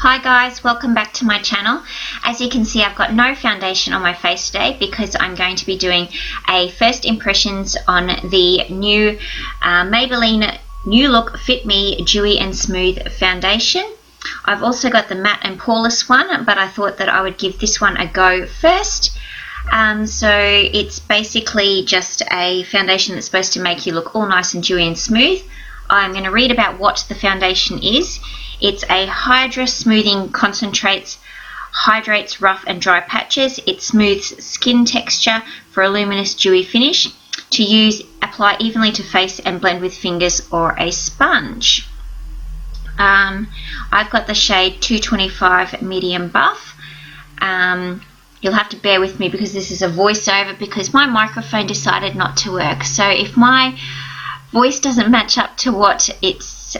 Hi guys, welcome back to my channel. As you can see, I've got no foundation on my face today because I'm going to be doing a first impressions on the new Maybelline New Look Fit Me Dewy and Smooth foundation. I've also got the matte and poreless one, but I thought that I would give this one a go first. So it's basically just a foundation that's supposed to make you look all nice and dewy and smooth. I'm going to read about what the foundation is. It's a Hydra Smoothing Concentrates, hydrates rough and dry patches. It smooths skin texture for a luminous dewy finish. To use, apply evenly to face and blend with fingers or a sponge. I've got the shade 225 Medium Buff. You'll have to bear with me because this is a voiceover because my microphone decided not to work. So if my voice doesn't match up to what it's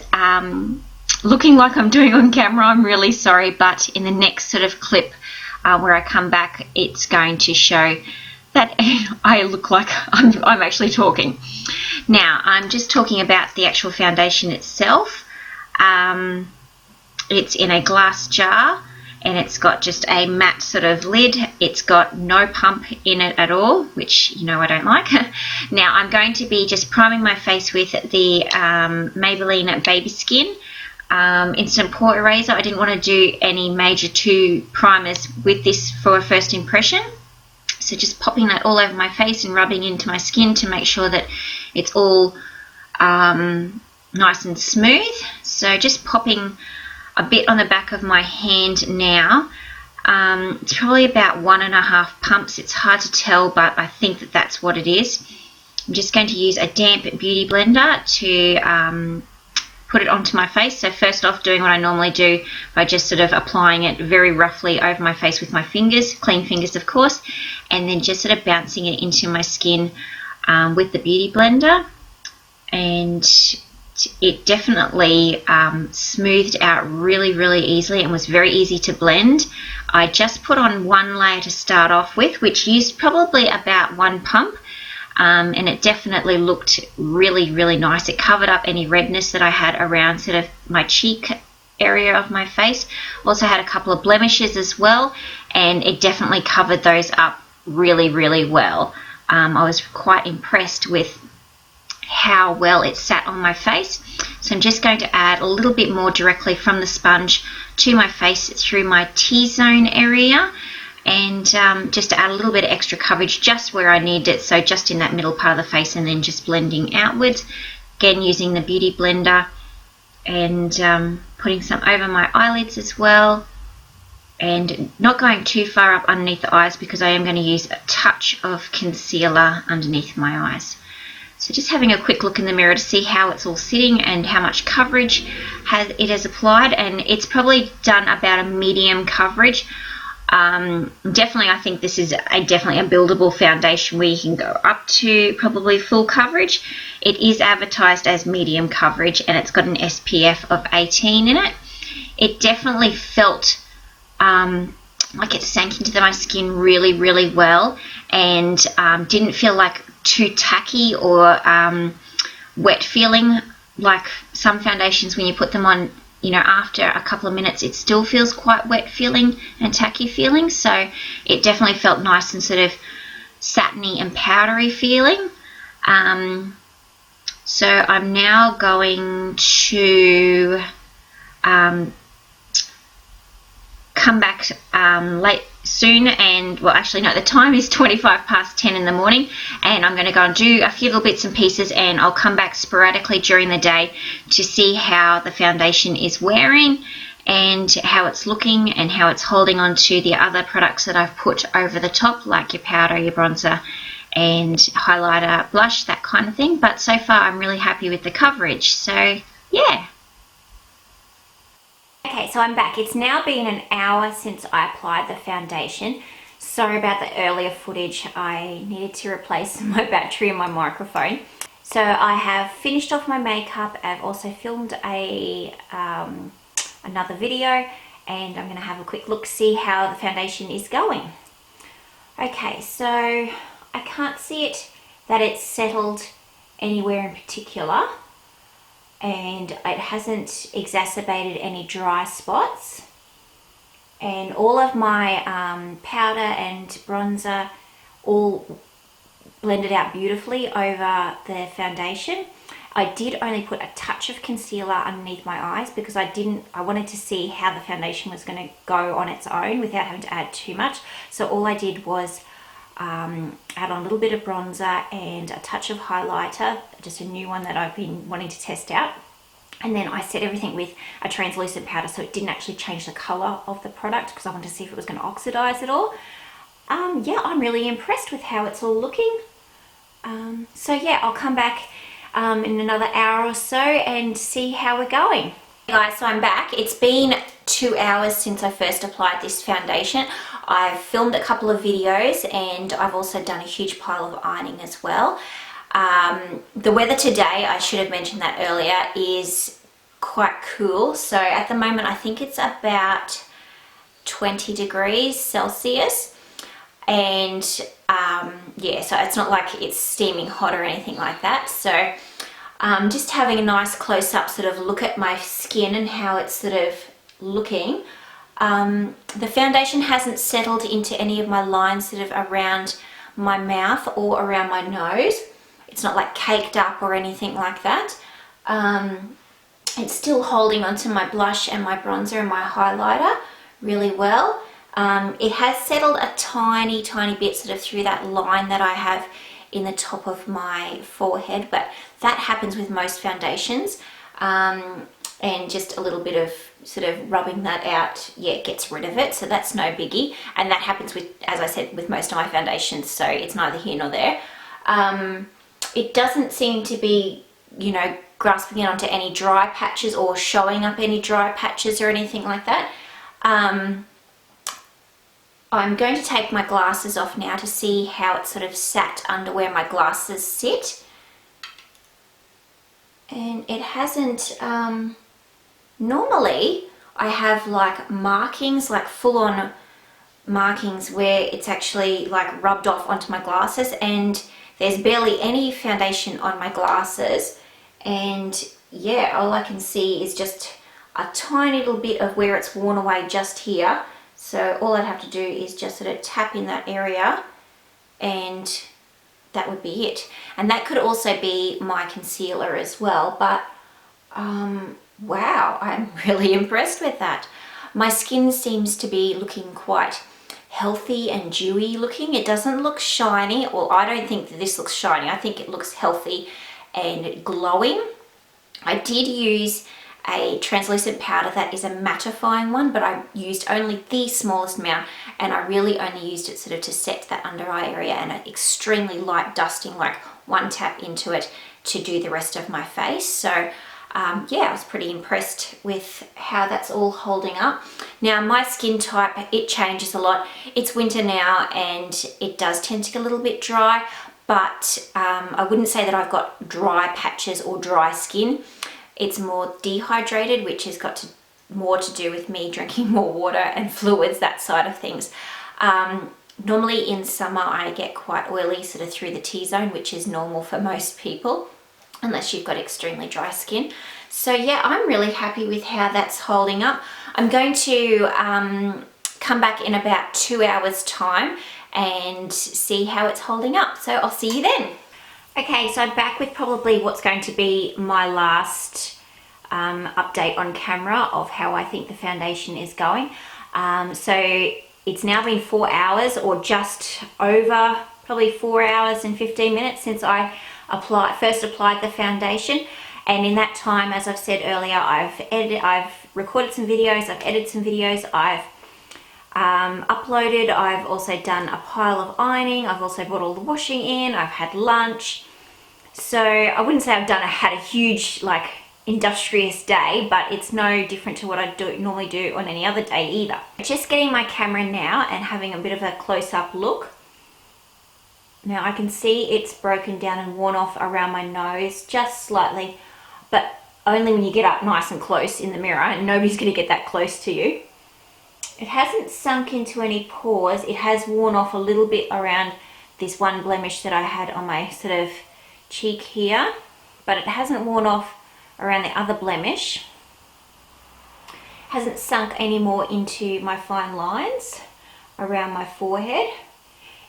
looking like I'm doing on camera, I'm really sorry, but in the next sort of clip where I come back, it's going to show that I look like I'm actually talking. Now, I'm just talking about the actual foundation itself. It's in a glass jar and it's got just a matte sort of lid. It's got no pump in it at all, which you know I don't like. Now, I'm going to be just priming my face with the Maybelline Baby Skin Instant Pore Eraser. I didn't want to do any major two primers with this for a first impression. So just popping that all over my face and rubbing into my skin to make sure that it's all nice and smooth. So just popping a bit on the back of my hand now. It's probably about 1.5 pumps. It's hard to tell, but I think that that's what it is. I'm just going to use a damp beauty blender to put it onto my face. So first off, doing what I normally do by just sort of applying it very roughly over my face with my fingers, clean fingers of course, and then just sort of bouncing it into my skin with the beauty blender. And it definitely smoothed out really easily and was very easy to blend. I just put on one layer to start off with, which used probably about 1 pump. And it definitely looked really nice. It covered up any redness that I had around sort of my cheek area of my face. Also had a couple of blemishes as well, and it definitely covered those up really well. I was quite impressed with how well it sat on my face. So I'm just going to add a little bit more directly from the sponge to my face through my T-zone area, and just to add a little bit of extra coverage just where I need it, so just in that middle part of the face, and then just blending outwards, again using the beauty blender, and putting some over my eyelids as well, and not going too far up underneath the eyes because I am going to use a touch of concealer underneath my eyes. So just having a quick look in the mirror to see how it's all sitting and how much coverage it has applied, and it's probably done about a medium coverage. Definitely, I think this is definitely a buildable foundation where you can go up to probably full coverage. It is advertised as medium coverage and it's got an SPF of 18 in it. It definitely felt like it sank into my skin really well, and didn't feel like too tacky or wet feeling like some foundations when you put them on. You know, after a couple of minutes it still feels quite wet feeling and tacky feeling, so it definitely felt nice and sort of satiny and powdery feeling. So I'm now going to come back late soon, and well, actually no, the time is 10:25 in the morning, and I'm going to go and do a few little bits and pieces, and I'll come back sporadically during the day to see how the foundation is wearing and how it's looking and how it's holding on to the other products that I've put over the top, like your powder, your bronzer and highlighter, blush, that kind of thing. But so far I'm really happy with the coverage, so yeah. Okay, so I'm back. It's now been an hour since I applied the foundation. Sorry about the earlier footage. I needed to replace my battery in my microphone. So I have finished off my makeup. I've also filmed another video, and I'm going to have a quick look, see how the foundation is going. Okay, so I can't see that it's settled anywhere in particular. and it hasn't exacerbated any dry spots. and all of my powder and bronzer all blended out beautifully over the foundation. I did only put a touch of concealer underneath my eyes because I wanted to see how the foundation was going to go on its own without having to add too much. So all I did was add on a little bit of bronzer and a touch of highlighter, just a new one that I've been wanting to test out. And then I set everything with a translucent powder so it didn't actually change the colour of the product because I wanted to see if it was going to oxidize at all. Yeah, I'm really impressed with how it's all looking. So yeah, I'll come back in another hour or so and see how we're going. Hey guys, so I'm back. It's been 2 hours since I first applied this foundation. I've filmed a couple of videos and I've also done a huge pile of ironing as well. The weather today, I should have mentioned that earlier, is quite cool. So at the moment I think it's about 20 degrees Celsius, and yeah, so it's not like it's steaming hot or anything like that. So just having a nice close-up sort of look at my skin and how it's sort of looking. The foundation hasn't settled into any of my lines sort of around my mouth or around my nose. It's not like caked up or anything like that. It's still holding onto my blush and my bronzer and my highlighter really well. It has settled a tiny bit sort of through that line that I have in the top of my forehead, but that happens with most foundations. And just a little bit of sort of rubbing that out, yeah, it gets rid of it, so that's no biggie. And that happens with, as I said, with most of my foundations, so it's neither here nor there. It doesn't seem to be, you know, grasping it onto any dry patches or showing up any dry patches or anything like that. I'm going to take my glasses off now to see how it sort of sat under where my glasses sit. And it hasn't, normally I have like markings, like full-on markings where it's actually like rubbed off onto my glasses, and there's barely any foundation on my glasses. And yeah, all I can see is just a tiny little bit of where it's worn away just here. So all I'd have to do is just sort of tap in that area and that would be it. And that could also be my concealer as well, but wow, I'm really impressed with that. My skin seems to be looking quite healthy and dewy looking. It doesn't look shiny. Well, I don't think that this looks shiny. I think it looks healthy and glowing. I did use a translucent powder that is a mattifying one, but I used only the smallest amount, and I really only used it sort of to set that under eye area, and an extremely light dusting, like one tap into it to do the rest of my face. So yeah, I was pretty impressed with how that's all holding up. Now my skin type, it changes a lot. It's winter now and it does tend to get a little bit dry, but I wouldn't say that I've got dry patches or dry skin. It's more dehydrated, which has got more to do with me drinking more water and fluids, that side of things. Normally in summer I get quite oily sort of through the T-zone, which is normal for most people, unless you've got extremely dry skin. So yeah, I'm really happy with how that's holding up. I'm going to come back in about 2 hours time and see how it's holding up. So I'll see you then. Okay, so I'm back with probably what's going to be my last update on camera of how I think the foundation is going. So it's now been 4 hours, or just over probably 4 hours and 15 minutes since I first applied the foundation. And in that time, as I've said earlier, I've recorded some videos, I've edited some videos, I've uploaded, I've also done a pile of ironing, I've also brought all the washing in, I've had lunch. So I wouldn't say I've had a huge like industrious day, but it's no different to what I normally do on any other day either. Just getting my camera now and having a bit of a close-up look. Now I can see it's broken down and worn off around my nose just slightly, but only when you get up nice and close in the mirror, and nobody's going to get that close to you. It hasn't sunk into any pores. It has worn off a little bit around this one blemish that I had on my sort of cheek here, but it hasn't worn off around the other blemish. hasn't sunk any more into my fine lines around my forehead.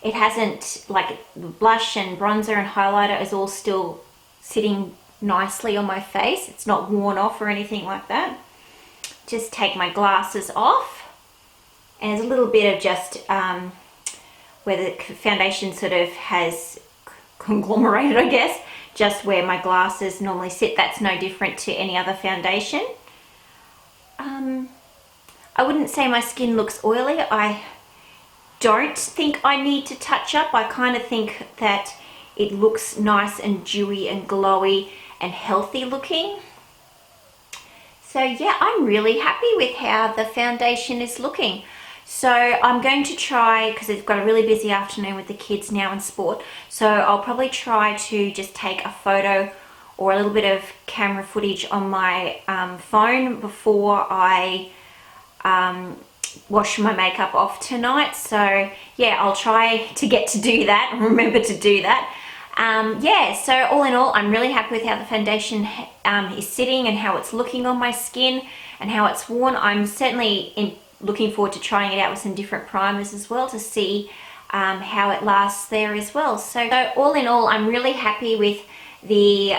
It hasn't, like, the blush and bronzer and highlighter is all still sitting nicely on my face. It's not worn off or anything like that. Just take my glasses off, and there's a little bit of just where the foundation sort of has conglomerated, I guess, just where my glasses normally sit. That's no different to any other foundation. I wouldn't say my skin looks oily. I don't think I need to touch up. I kind of think that it looks nice and dewy and glowy and healthy looking. So yeah, I'm really happy with how the foundation is looking. So I'm going to try, because I've got a really busy afternoon with the kids now in sport, so I'll probably try to just take a photo or a little bit of camera footage on my phone before I wash my makeup off tonight. So yeah, I'll try to get to do that and remember to do that. Yeah, so all in all, I'm really happy with how the foundation is sitting and how it's looking on my skin and how it's worn. I'm certainly looking forward to trying it out with some different primers as well to see how it lasts there as well. So all in all, I'm really happy with the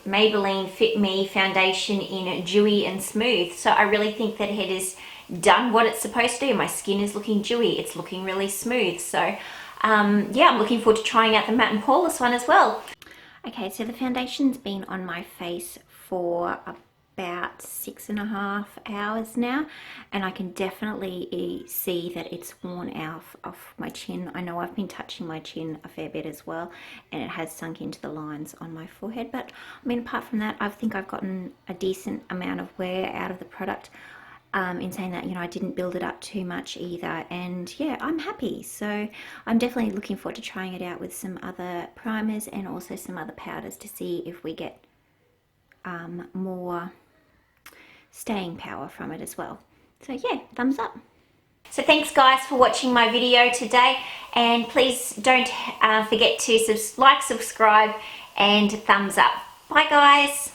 Maybelline Fit Me foundation in Dewy and Smooth. So I really think that it has done what it's supposed to do. My skin is looking dewy, it's looking really smooth. So yeah, I'm looking forward to trying out the Matte and Poreless one as well. Okay, so the foundation's been on my face for about 6.5 hours now, and I can definitely see that it's worn out off my chin. I know I've been touching my chin a fair bit as well, and it has sunk into the lines on my forehead, but I mean, apart from that, I think I've gotten a decent amount of wear out of the product. In saying that, you know, I didn't build it up too much either, and yeah, I'm happy. So I'm definitely looking forward to trying it out with some other primers and also some other powders to see if we get more staying power from it as well. So yeah, thumbs up. So thanks guys for watching my video today, and please don't forget to like, subscribe and thumbs up. Bye guys.